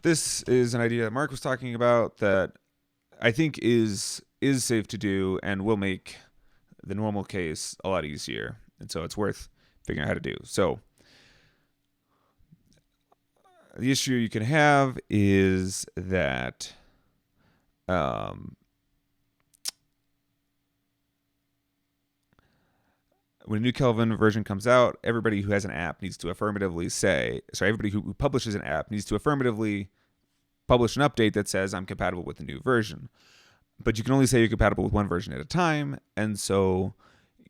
This is an idea that Mark was talking about that I think is safe to do and will make the normal case a lot easier. And so it's worth figuring out how to do. So the issue you can have is that when a new Kelvin version comes out, everybody who has an app needs to affirmatively everybody who publishes an app needs to affirmatively publish an update that says I'm compatible with the new version. But you can only say you're compatible with one version at a time. And so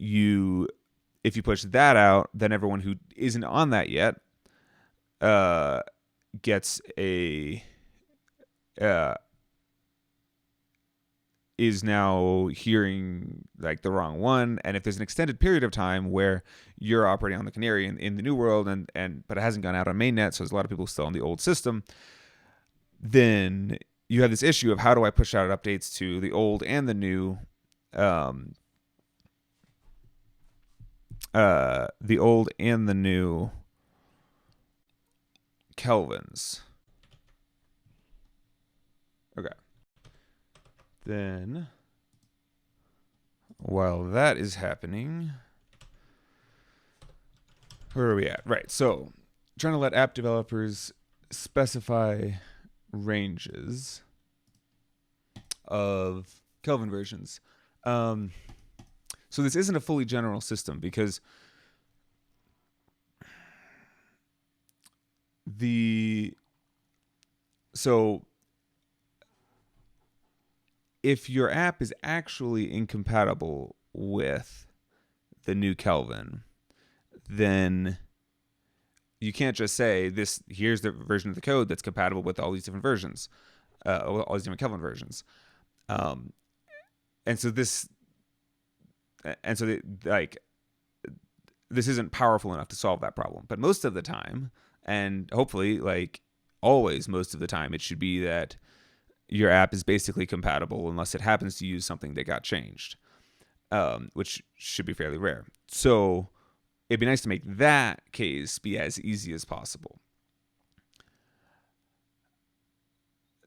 if you push that out, then everyone who isn't on that yet gets is now hearing like the wrong one. And if there's an extended period of time where you're operating on the Canary in the new world but it hasn't gone out on mainnet, so there's a lot of people still on the old system, then you have this issue of how do I push out updates to the old and the new Kelvins. Okay. Then, while that is happening, where are we at? Right. So, trying to let app developers specify ranges of Kelvin versions. So this isn't a fully general system because if your app is actually incompatible with the new Kelvin, then you can't just say here's the version of the code that's compatible with all these different versions, all these different Kelvin versions. This isn't powerful enough to solve that problem. But most of the time, and hopefully like always most of the time, it should be that your app is basically compatible unless it happens to use something that got changed, which should be fairly rare. So it'd be nice to make that case be as easy as possible.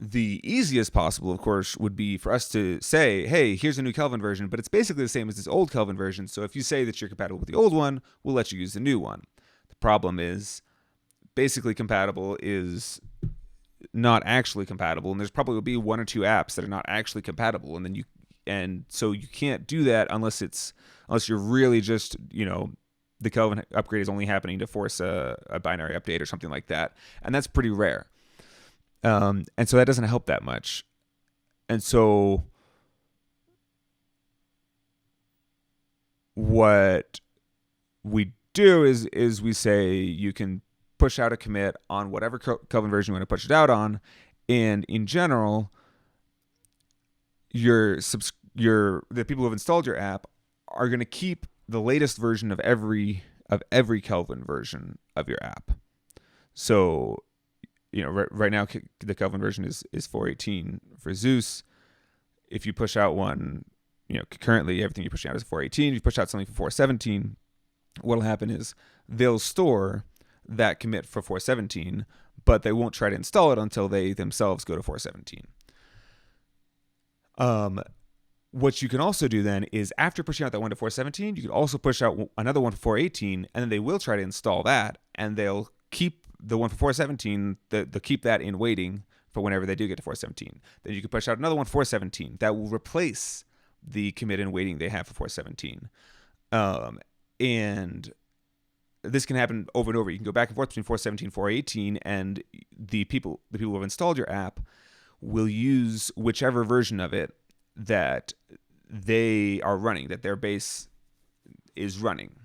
The easiest possible, of course, would be for us to say, hey, here's a new Kelvin version, but it's basically the same as this old Kelvin version. So if you say that you're compatible with the old one, we'll let you use the new one. The problem is basically compatible is not actually compatible, and there's probably will be one or two apps that are not actually compatible, and so you can't do that unless you're really just, the Kelvin upgrade is only happening to force a binary update or something like that, and that's pretty rare. And so that doesn't help that much. And so what we do is we say you can push out a commit on whatever Kelvin version you want to push it out on, and in general, the people who have installed your app are going to keep the latest version of every Kelvin version of your app. So, right now the Kelvin version is 4.18 for Zeus. If you push out one, currently everything you're pushing out is 4.18. If you push out something for 4.17, what'll happen is they'll store that commit for 4.17, but they won't try to install it until they themselves go to 4.17. What you can also do then is after pushing out that one to 4.17, you can also push out another one for 4.18, and then they will try to install that, and they'll keep the one for 4.17, they'll keep that in waiting for whenever they do get to 4.17. Then you can push out another one for 4.17 that will replace the commit in waiting they have for 4.17. And this can happen over and over. You can go back and forth between 4.17 and 4.18, and the people who have installed your app will use whichever version of it that they are running, that their base is running.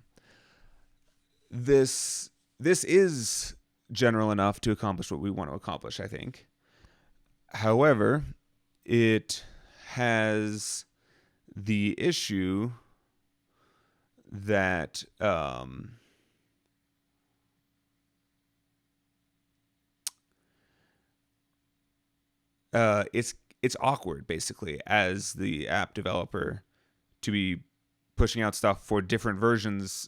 This is general enough to accomplish what we want to accomplish, I think. However, it has the issue that it's awkward, basically, as the app developer to be pushing out stuff for different versions,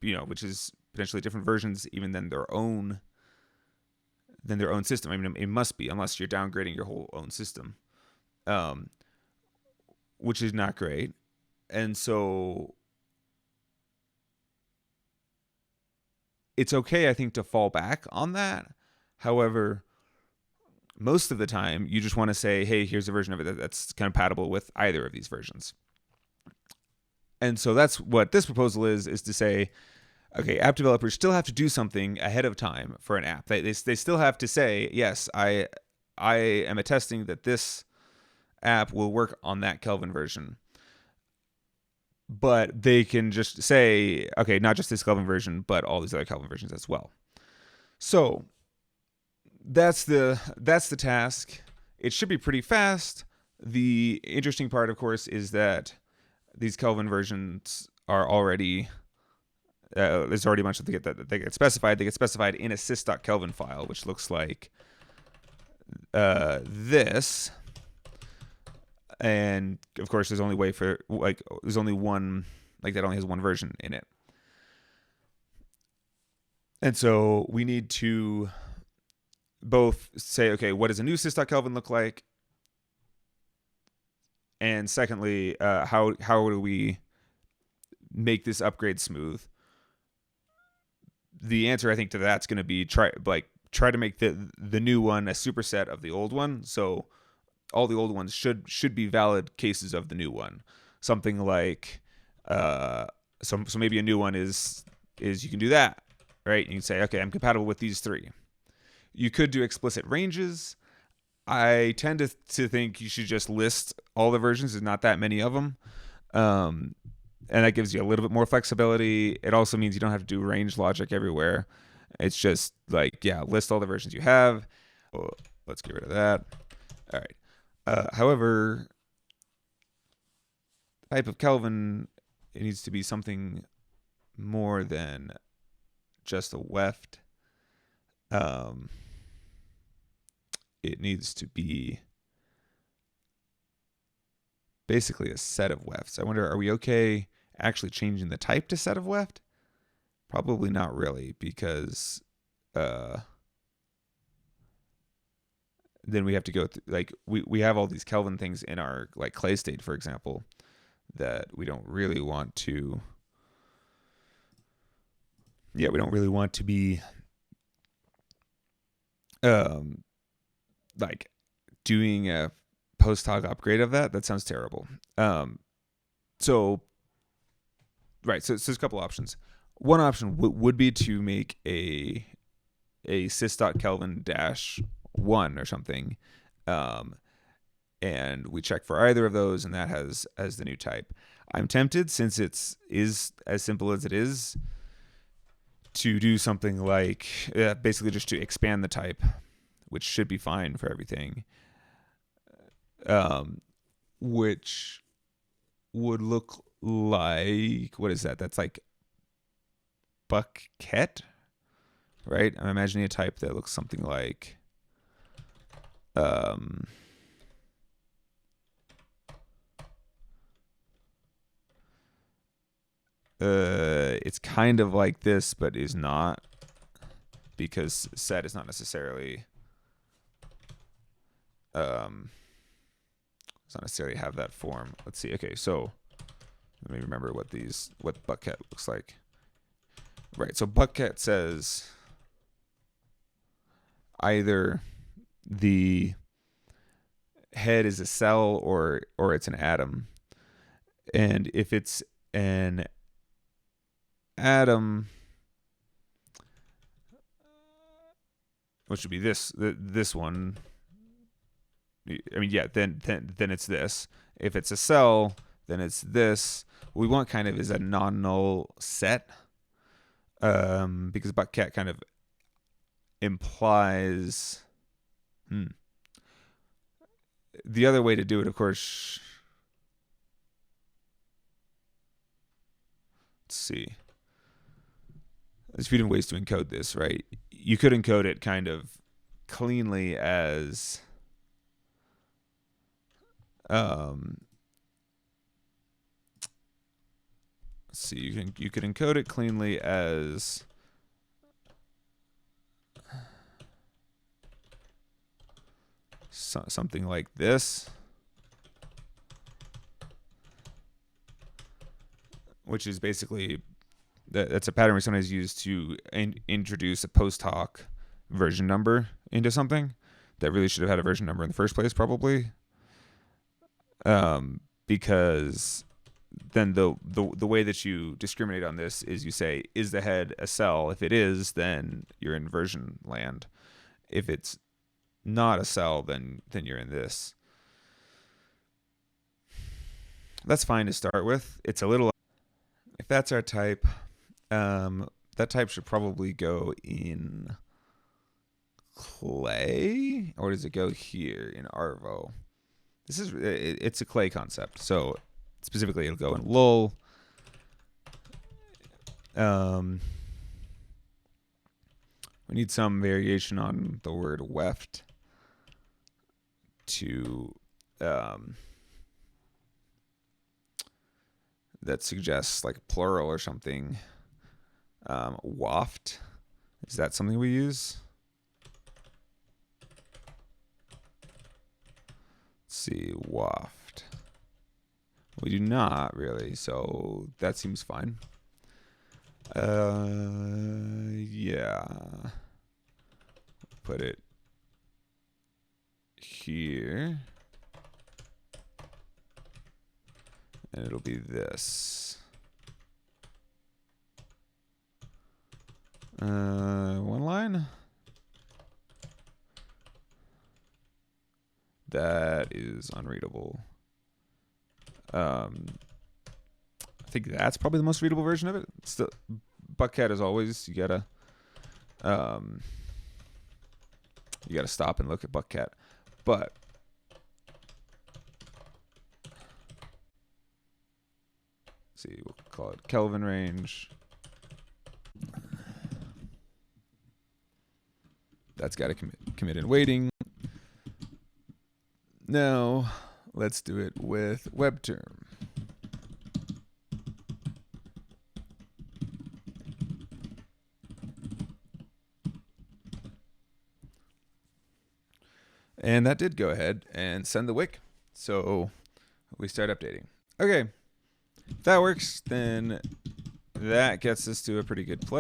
which is potentially different versions even than their own than their own system. I mean, it must be, unless you're downgrading your whole own system, um, which is not great. And so it's okay, I think, to fall back on that. However, most of the time, you just want to say, hey, here's a version of it that's compatible with either of these versions. And so that's what this proposal is to say, okay, app developers still have to do something ahead of time for an app. They still have to say, yes, I am attesting that this app will work on that Kelvin version. But they can just say, okay, not just this Kelvin version, but all these other Kelvin versions as well. So that's the task. It should be pretty fast. The interesting part, of course, is that these Kelvin versions are already there's already a bunch that they get specified. They get specified in a sys.kelvin file, which looks like this. And of course, there's only there's only one, that only has one version in it. And so we need to both say, okay, what does a new sys.kelvin look like? And secondly, how do we make this upgrade smooth? The answer, I think, to that's going to be try to make the new one a superset of the old one. So all the old ones should be valid cases of the new one. Something like so maybe a new one is you can do that, right? You can say, okay, I'm compatible with these three. You could do explicit ranges. I tend to think you should just list all the versions. There's not that many of them. And that gives you a little bit more flexibility. It also means you don't have to do range logic everywhere. It's just list all the versions you have. Oh, let's get rid of that. All right. However, type of Kelvin, it needs to be something more than just a weft. It needs to be basically a set of wefts. I wonder, are we okay actually changing the type to set of weft? Probably not really, because then we have to go through, we have all these Kelvin things in our clay state, for example, that we don't really want to. Yeah, we don't really want to be doing a post-hoc upgrade of that. That sounds terrible. So there's a couple options. One option would be to make a sys.kelvin -1 or something, and we check for either of those, and that has as the new type. I'm tempted, since it is as simple as it is, to do something like basically just to expand the type, which should be fine for everything. Which would look like, what is that? That's like bucket, right? I'm imagining a type that looks something like it's kind of like this, but is not, because set is not necessarily does not necessarily have that form. Let's see. Okay, so let me remember what bucket looks like. Right, so bucket says either the head is a cell or it's an atom. And if it's an atom, which would be this one. I mean, yeah, then it's this. If it's a cell, then it's this. What we want kind of is a non-null set, because bucket kind of implies. The other way to do it, of course. Let's see. There's a few different ways to encode this, right? You could encode it kind of cleanly as let's see, you could encode it cleanly as something like this, which is basically that's a pattern we sometimes use to introduce a post hoc version number into something that really should have had a version number in the first place, probably. Because then the way that you discriminate on this is you say, is the head a cell? If it is, then you're in version land. If it's not a cell, then you're in this. That's fine to start with. It's a little, if that's our type, that type should probably go in clay, or does it go here in Arvo? It's a clay concept, so specifically it'll go in lull. We need some variation on the word weft to that suggests like plural or something. Waft, is that something we use? Let's see, waft. We do not really, so that seems fine. Yeah. Put it here. And it'll be this. One line. That is unreadable. I think that's probably the most readable version of it. Still, Buckcat as always. You gotta stop and look at Buckcat. But let's see, we'll call it Kelvin range. That's got to commit in waiting. Now let's do it with WebTerm. And that did go ahead and send the wick. So we start updating. Okay, if that works, then that gets us to a pretty good place.